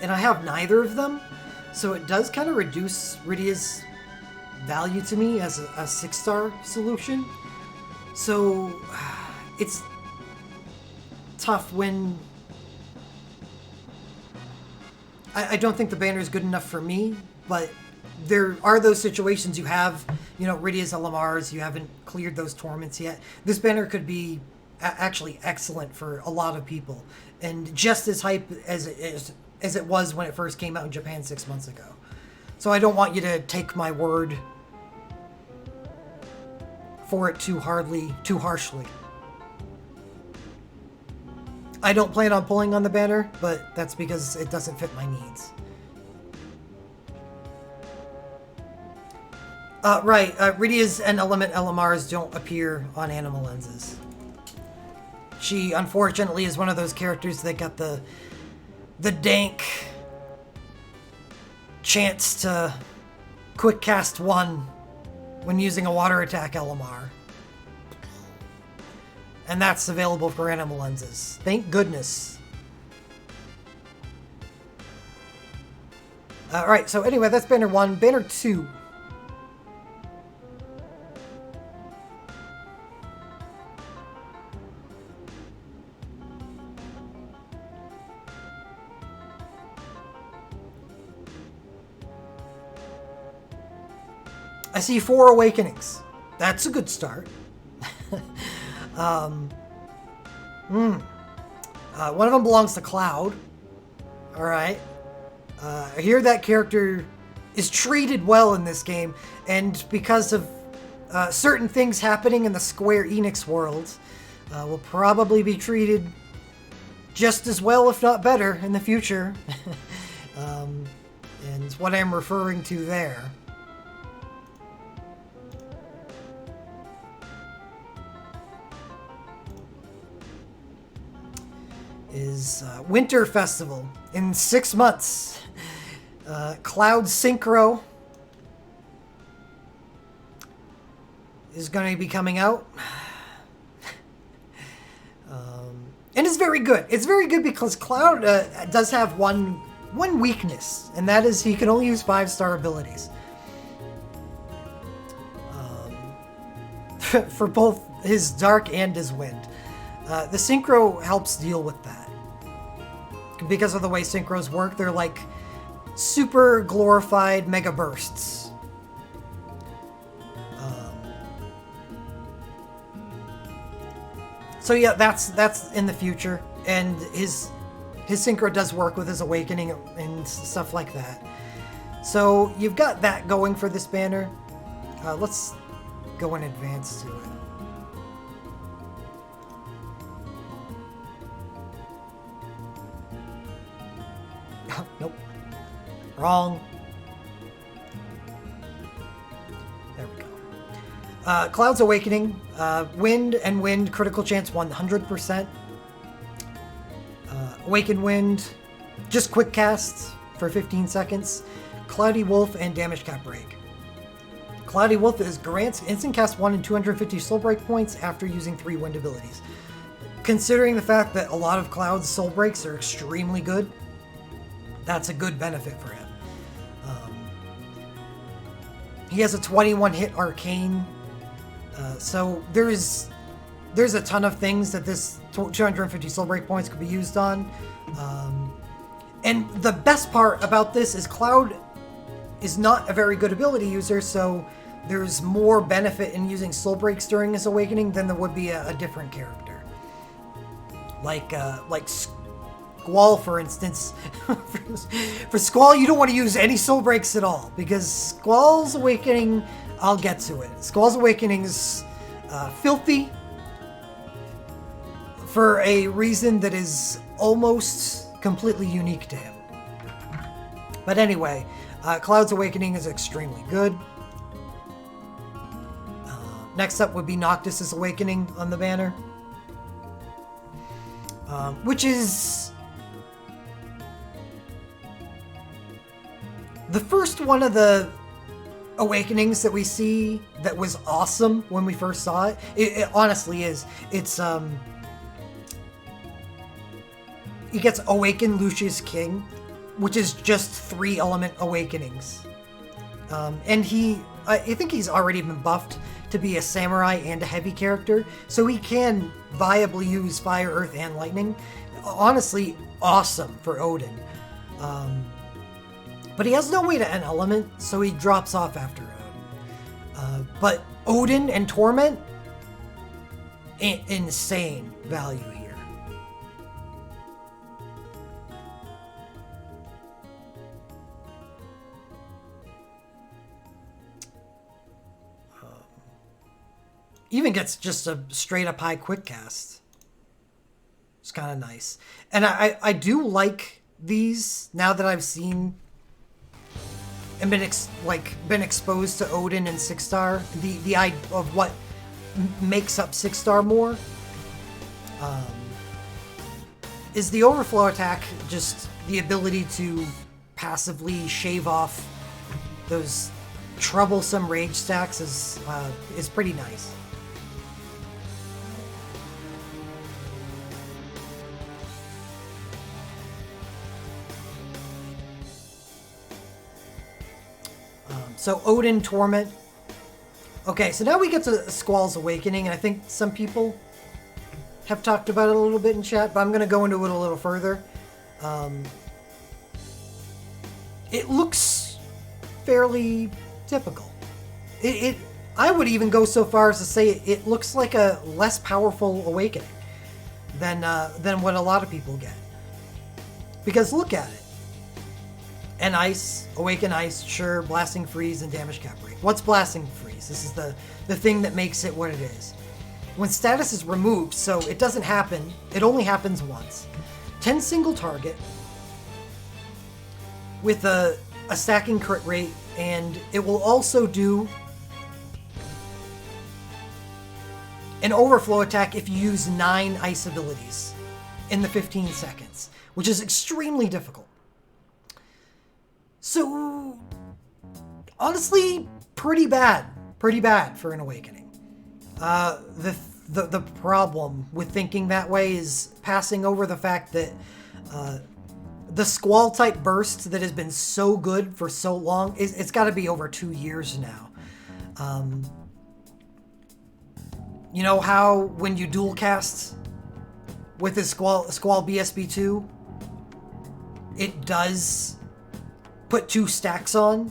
and I have neither of them, so it does kind of reduce Rydia's value to me as a 6-star solution. So it's tough when I don't think the banner is good enough for me, but there are those situations you have, Rydia's LMRs, you haven't cleared those torments yet. This banner could be actually excellent for a lot of people, and just as hype as it was when it first came out in Japan 6 months ago. So I don't want you to take my word for it too harshly. I don't plan on pulling on the banner, but that's because it doesn't fit my needs. Right, Rydia's and Element LMRs don't appear on animal lenses. She, unfortunately, is one of those characters that got the dank chance to quick cast 1 when using a water attack LMR. And that's available for animal lenses. Thank goodness. Alright, so anyway, that's Banner 1. Banner 2. I see 4 awakenings. That's a good start. One of them belongs to Cloud. Alright. I hear that character is treated well in this game, and because of certain things happening in the Square Enix world, will probably be treated just as well, if not better, in the future. And what I'm referring to there. Is Winter Festival in 6 months. Cloud Synchro is going to be coming out. And it's very good. It's very good because Cloud does have one weakness, and that is he can only use 5-star abilities. For both his Dark and his Wind. The Synchro helps deal with that. Because of the way Synchros work, they're like super glorified mega bursts. So yeah, that's in the future, and his Synchro does work with his Awakening and stuff like that. So you've got that going for this banner. Let's go in advance to it. Nope. Wrong. There we go. Cloud's Awakening. Wind and Wind, critical chance 100%. Awaken Wind, just quick cast for 15 seconds. Cloudy Wolf and Damage Cap Break. Cloudy Wolf is grants instant cast 1 and 250 soul break points after using 3 wind abilities. Considering the fact that a lot of Cloud's soul breaks are extremely good, that's a good benefit for him. He has a 21 hit arcane, so there's a ton of things that this 250 soul break points could be used on. And the best part about this is Cloud is not a very good ability user, so there's more benefit in using soul breaks during his awakening than there would be a different character. Like Squall, for instance. For Squall, you don't want to use any soul breaks at all, because Squall's awakening, I'll get to it. Squall's awakening is filthy for a reason that is almost completely unique to him. But anyway, Cloud's Awakening is extremely good. Next up would be Noctis's Awakening on the banner, which is the first one of the awakenings that we see that was awesome when we first saw it. It honestly is. It's he gets Awaken Lucius King, which is just 3 element awakenings. And I think he's already been buffed to be a samurai and a heavy character, so he can viably use fire, earth, and lightning. Honestly, awesome for Odin. But he has no way to end element, so he drops off after Odin. But Odin and Torment, insane value here. Even gets just a straight up high quick cast. It's kind of nice. And I do like these now that I've seen and been exposed to Odin and 6-star. The idea of what makes up 6-star more is the overflow attack, just the ability to passively shave off those troublesome rage stacks is pretty nice. So Odin, Torment. Okay, so now we get to Squall's Awakening, and I think some people have talked about it a little bit in chat, but I'm going to go into it a little further. It looks fairly typical. I would even go so far as to say it looks like a less powerful Awakening than what a lot of people get. Because look at it. And Ice, Awaken Ice, sure, Blasting Freeze, and Damage Cap Rate. What's Blasting Freeze? This is the thing that makes it what it is. When status is removed, so it doesn't happen, it only happens once. 10 single target with a stacking crit rate, and it will also do an overflow attack if you use 9 ice abilities in the 15 seconds, which is extremely difficult. So, honestly, pretty bad for an Awakening. The problem with thinking that way is passing over the fact that the Squall type burst that has been so good for so long, it's got to be over 2 years now. You know how when you dual cast with the Squall BSB2, it does put 2 stacks on,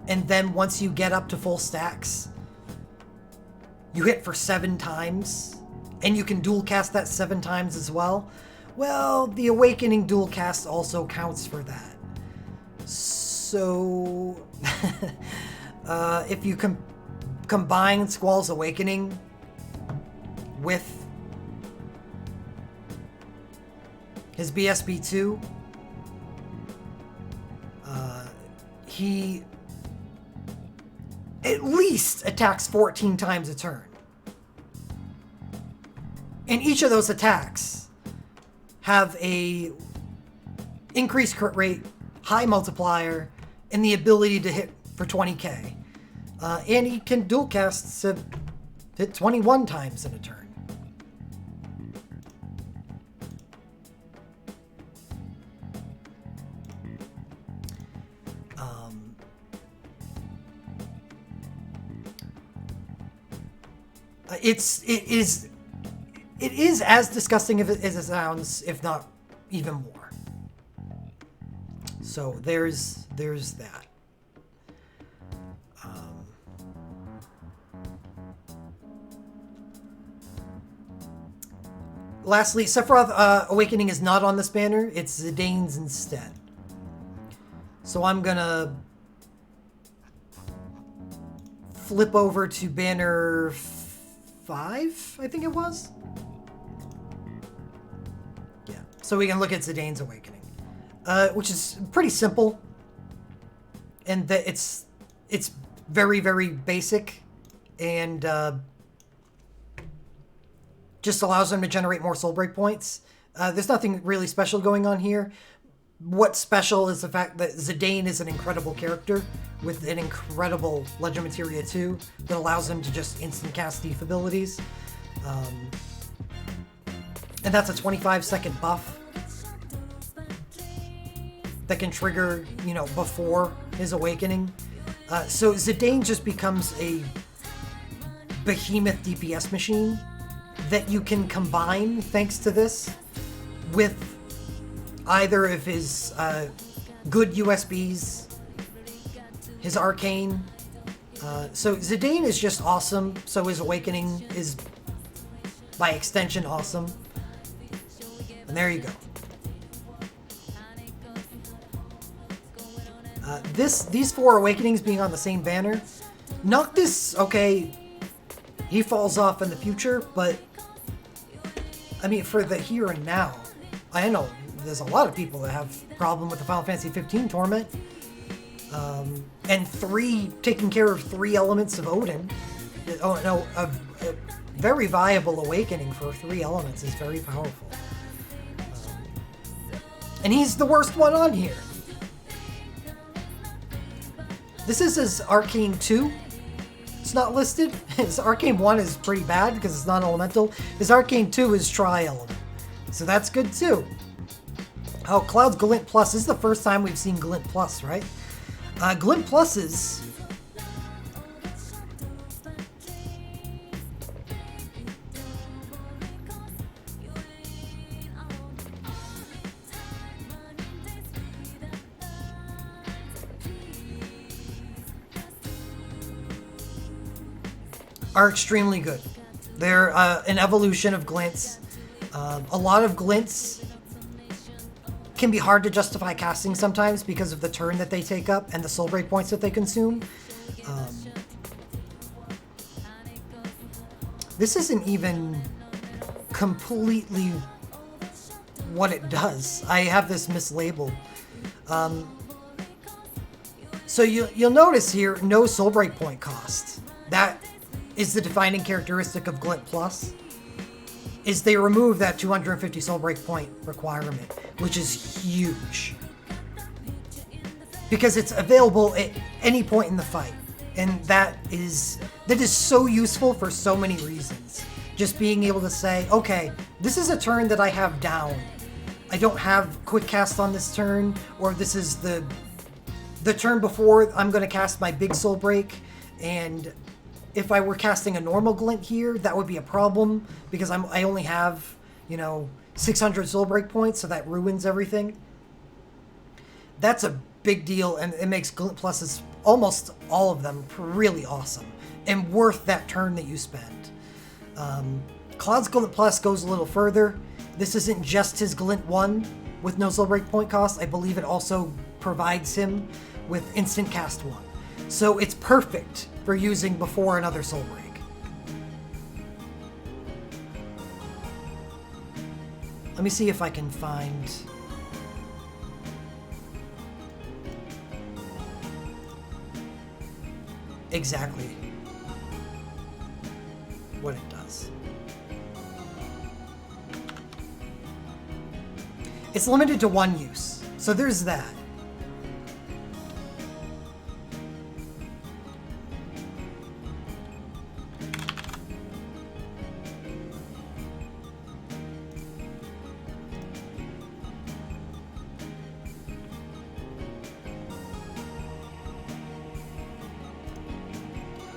and then once you get up to full stacks, you hit for 7 times, and you can dual cast that 7 times as well. Well, the Awakening dual cast also counts for that. So, if you combine Squall's Awakening with his BSB2, he at least attacks 14 times a turn. And each of those attacks have a increased crit rate, high multiplier, and the ability to hit for 20k. And he can dual cast to hit 21 times in a turn. It is as disgusting as it sounds, if not even more. So there's that. Lastly, Sephiroth Awakening is not on this banner. It's Zidane's instead. So I'm gonna flip over to banner 5, I think it was. Yeah, so we can look at Zidane's Awakening, which is pretty simple, and that it's very, very basic, and just allows them to generate more soul break points. There's nothing really special going on here. What's special is the fact that Zidane is an incredible character with an incredible Legend Materia 2 that allows him to just instant cast thief abilities. And that's a 25-second buff. that can trigger, you know, before his awakening. So Zidane just becomes a behemoth DPS machine that you can combine, thanks to this, with either of his good USBs, his arcane. So Zidane is just awesome, so his awakening is, by extension, awesome. And there you go. These 4 awakenings being on the same banner, Noctis, okay, he falls off in the future, but I mean, for the here and now, I know there's a lot of people that have problem with the Final Fantasy 15 Torment, and taking care of 3 elements of Odin. Oh no, a very viable awakening for 3 elements is very powerful, and he's the worst one on here. This is his Arcane 2. It's not listed. His Arcane 1 is pretty bad because it's non-elemental. His Arcane 2 is Tri-Element. So that's good too. Oh, Cloud's Glint Plus. This is the first time we've seen Glint Plus, right? Glint Pluses are extremely good. They're an evolution of glints. A lot of glints can be hard to justify casting sometimes because of the turn that they take up and the soul break points that they consume. This isn't even completely what it does. I have this mislabeled. So you'll notice here, no soul break point cost. That is the defining characteristic of Glint Plus, is they remove that 250 soul break point requirement, which is huge. Because it's available at any point in the fight. And that is so useful for so many reasons. Just being able to say, okay, this is a turn that I have down. I don't have quick cast on this turn, or this is the turn before I'm going to cast my big soul break, and if I were casting a normal glint here, that would be a problem because I only have, 600 soul break points, so that ruins everything. That's a big deal, and it makes glint pluses, almost all of them, really awesome and worth that turn that you spend. Cloud's Glint Plus goes a little further. This isn't just his Glint 1 with no soul break point cost. I believe it also provides him with instant cast 1. So it's perfect for using before another soul break. Let me see if I can find... exactly what it does. It's limited to 1 use, so there's that.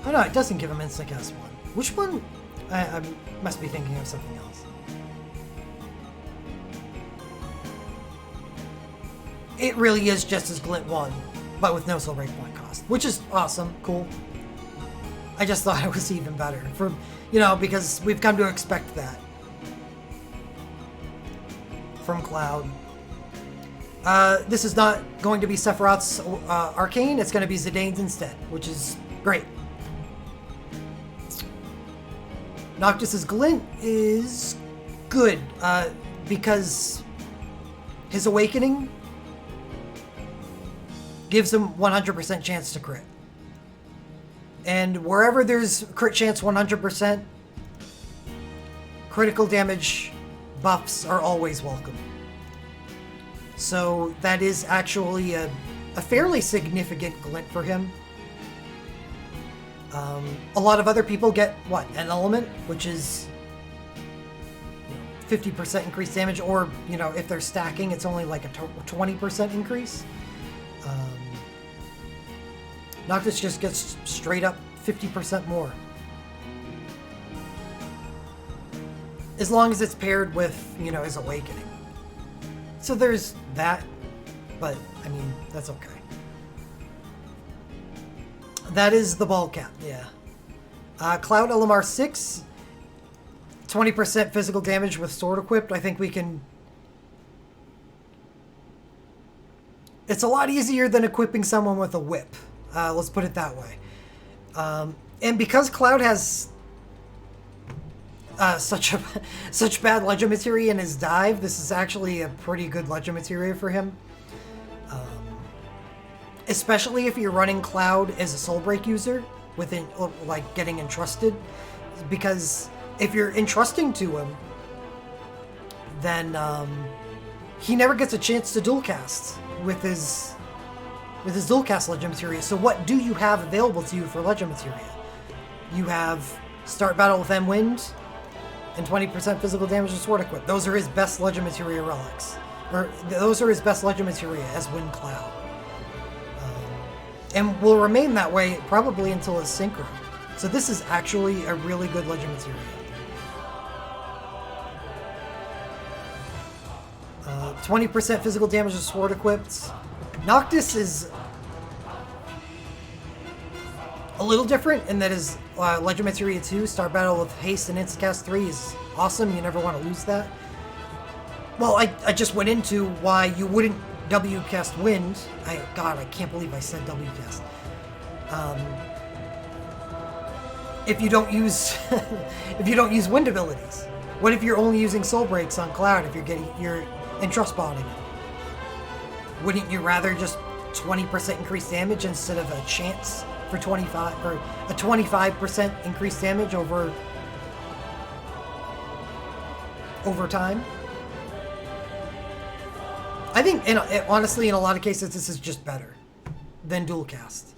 Oh no, it doesn't give him instant cast 1. Which one? I must be thinking of something else. It really is just as Glint 1, but with no soul break point cost, which is awesome, cool. I just thought it was even better for, because we've come to expect that from Cloud. This is not going to be Sephiroth's Arcane, it's going to be Zidane's instead, which is great. Noctis's Glint is good, because his Awakening gives him 100% chance to crit. And wherever there's crit chance 100%, critical damage buffs are always welcome. So that is actually a fairly significant glint for him. A lot of other people get, an element, which is 50% increased damage, or, you know, if they're stacking, it's only like a 20% increase. Noctis just gets straight up 50% more. As long as it's paired with, you know, his Awakening. So there's that, but, I mean, that's okay. That is the ball cap, yeah. Cloud LMR 6, 20% physical damage with sword equipped. I think we can... It's a lot easier than equipping someone with a whip. Let's put it that way. And because Cloud has such bad Legend Materia in his dive, this is actually a pretty good Legend Materia for him. Especially if you're running Cloud as a Soul Break user, within, like, getting entrusted. Because if you're entrusting to him, then he never gets a chance to dual cast with his dual cast Legend Materia. So what do you have available to you for Legend Materia? You have Start Battle with M-Wind and 20% physical damage with Sword Equip. Those are his best Legend Materia relics. Or those are his best Legend Materia as Wind Cloud. And will remain that way probably until his Synchro. So this is actually a really good Legend Materia. 20% physical damage with Sword Equipped. Noctis is a little different in that his Legend Materia 2, Start Battle with Haste and Instacast 3 is awesome. You never want to lose that. Well, I just went into why you wouldn't W-cast Wind. God, I can't believe I said W-cast. If you don't use Wind abilities. What if you're only using Soul Breaks on Cloud if you're entrust bonding it? Wouldn't you rather just 20% increased damage instead of a chance for 25 or a 25% increased damage over time? I think, honestly, in a lot of cases, this is just better than dual cast.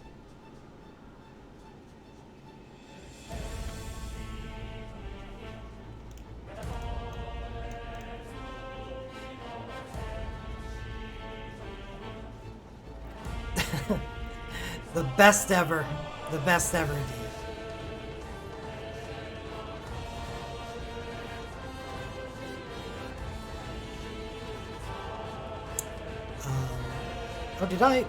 The best ever. The best ever, indeed. Oh, did I?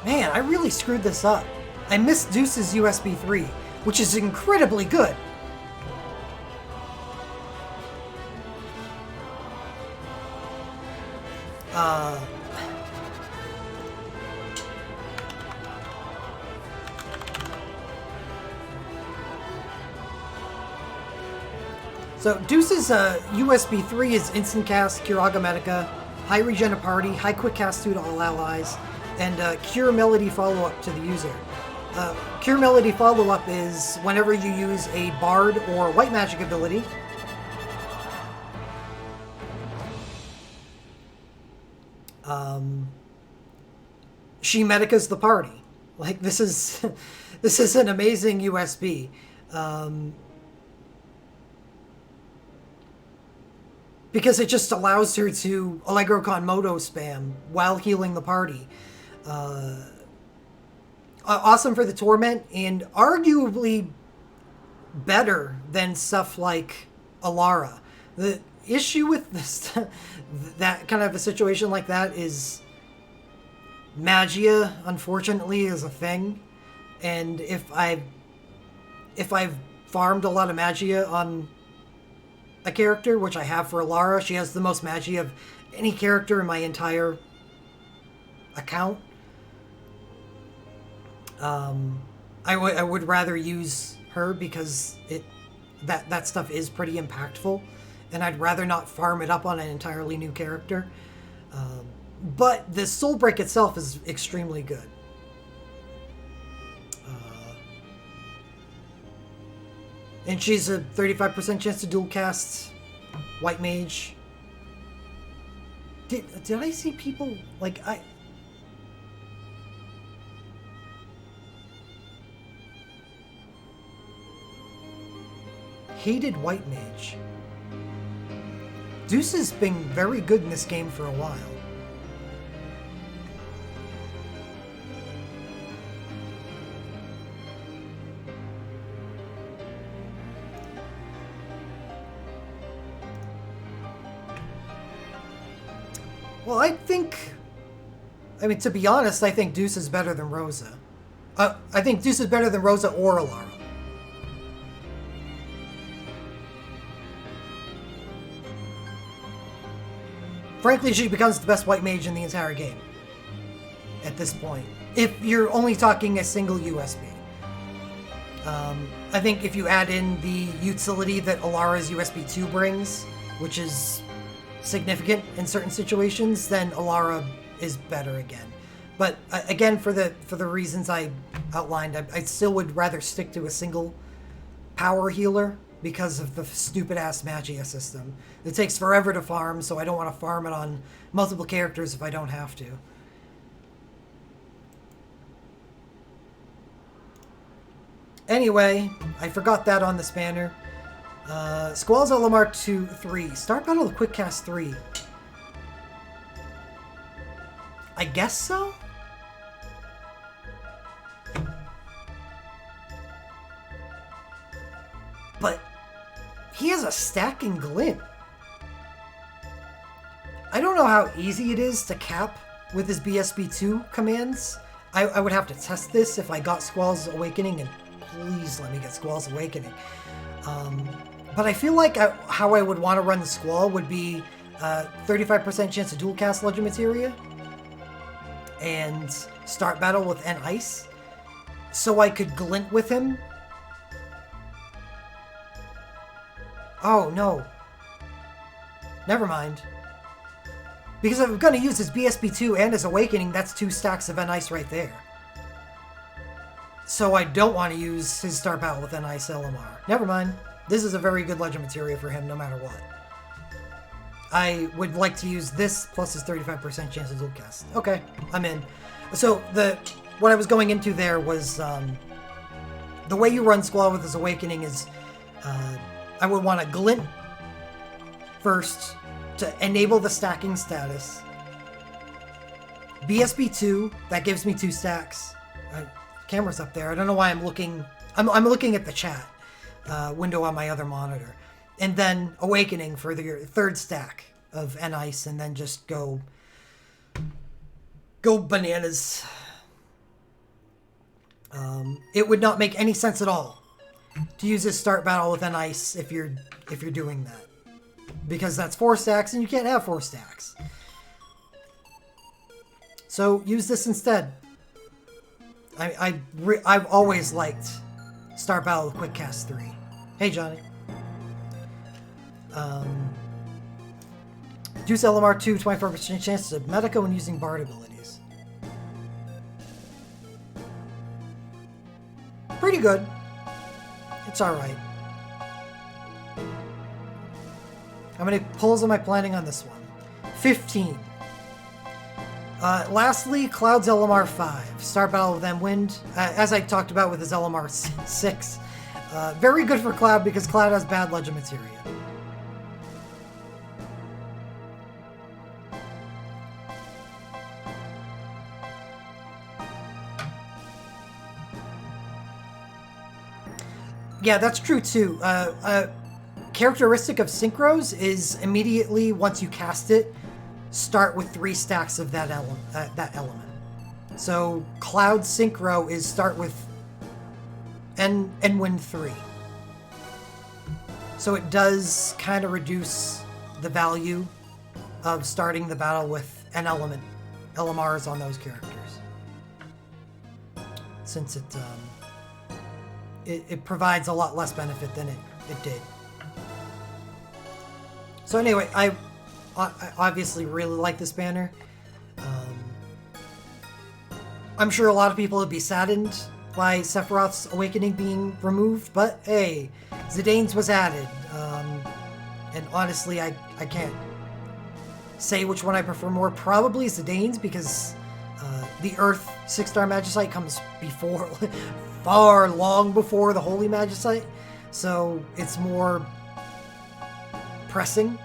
Man, I really screwed this up. I missed Deuce's USB 3, which is incredibly good. So Deuce's USB 3 is Instant Cast, Curaga Medica, High Regen to Party, High Quick Cast 2 to all allies, and Cure Melody follow-up to the user. Cure Melody follow-up is whenever you use a Bard or White Magic ability, she medicas the party. Like, this is this is an amazing USB. Because it just allows her to Allegro Con Moto spam while healing the party. Awesome for the Torment, and arguably better than stuff like Alara. The issue with this, that kind of a situation like that is Magia, unfortunately, is a thing. And if I've farmed a lot of Magia on a character, which I have for Alara, she has the most Magia of any character in my entire account. I would rather use her because that stuff is pretty impactful, and I'd rather not farm it up on an entirely new character. But the Soul Break itself is extremely good. And she's a 35% chance to dual cast White Mage. Did I see people like hated White Mage? Deuce has been very good in this game for a while. Well, I mean, to be honest, I think Deuce is better than Rosa. I think Deuce is better than Rosa or Alara. Frankly, she becomes the best white mage in the entire game. At this point. If you're only talking a single USB. I think if you add in the utility that Alara's USB 2 brings, which is significant in certain situations, then Alara is better again. But again, for the reasons I outlined, I still would rather stick to a single power healer because of the stupid-ass Magia system. It takes forever to farm, so I don't want to farm it on multiple characters if I don't have to. Anyway, I forgot that on this banner. Squall's LMR 2-3. Start battle with Quick Cast 3. I guess so? But he has a stacking glint. I don't know how easy it is to cap with his BSB2 commands. I would have to test this if I got Squall's Awakening, and please let me get Squall's Awakening. But I feel like how I would want to run the Squall would be 35% chance to dual cast Legend Materia and start battle with N Ice, so I could glint with him. Oh, no. Never mind. Because if I'm going to use his BSB2 and his Awakening, that's 2 stacks of N-Ice right there. So I don't want to use his Start Battle with N-Ice LMR. Never mind. This is a very good Legend Materia for him, no matter what. I would like to use this plus his 35% chance of dual cast. Okay, I'm in. So what I was going into there was the way you run Squall with his Awakening is I would want to glint first to enable the stacking status. BSB2, that gives me 2 stacks. Camera's up there. I don't know why I'm looking. I'm looking at the chat window on my other monitor. And then Awakening for the 3rd stack of N-Ice, and then just go bananas. It would not make any sense at all to use this start battle with N-Ice if you're doing that, because that's 4 stacks and you can't have 4 stacks. So use this instead. I've always liked start battle with Quick Cast 3. Hey Johnny. Deuce LMR 2, 24% chance of Medica when using Bard abilities. Pretty good. It's alright. How many pulls am I planning on this one? 15. Lastly, Cloud's LMR 5. Start battle with M-Wind. As I talked about with his LMR 6. Very good for Cloud because Cloud has bad Legend Materia. Yeah, that's true too. Characteristic of Synchros is immediately once you cast it, start with 3 stacks of that element. So Cloud Synchro is start with N-Wind 3. So it does kind of reduce the value of starting the battle with an element, LMRs on those characters. Since it provides a lot less benefit than it did. So anyway, I obviously really like this banner. I'm sure a lot of people would be saddened by Sephiroth's Awakening being removed, but hey, Zidane's was added. And honestly, I can't say which one I prefer more. Probably Zidane's, because the Earth 6-star Magicite comes before, long before the Holy Magicite, so it's more pressing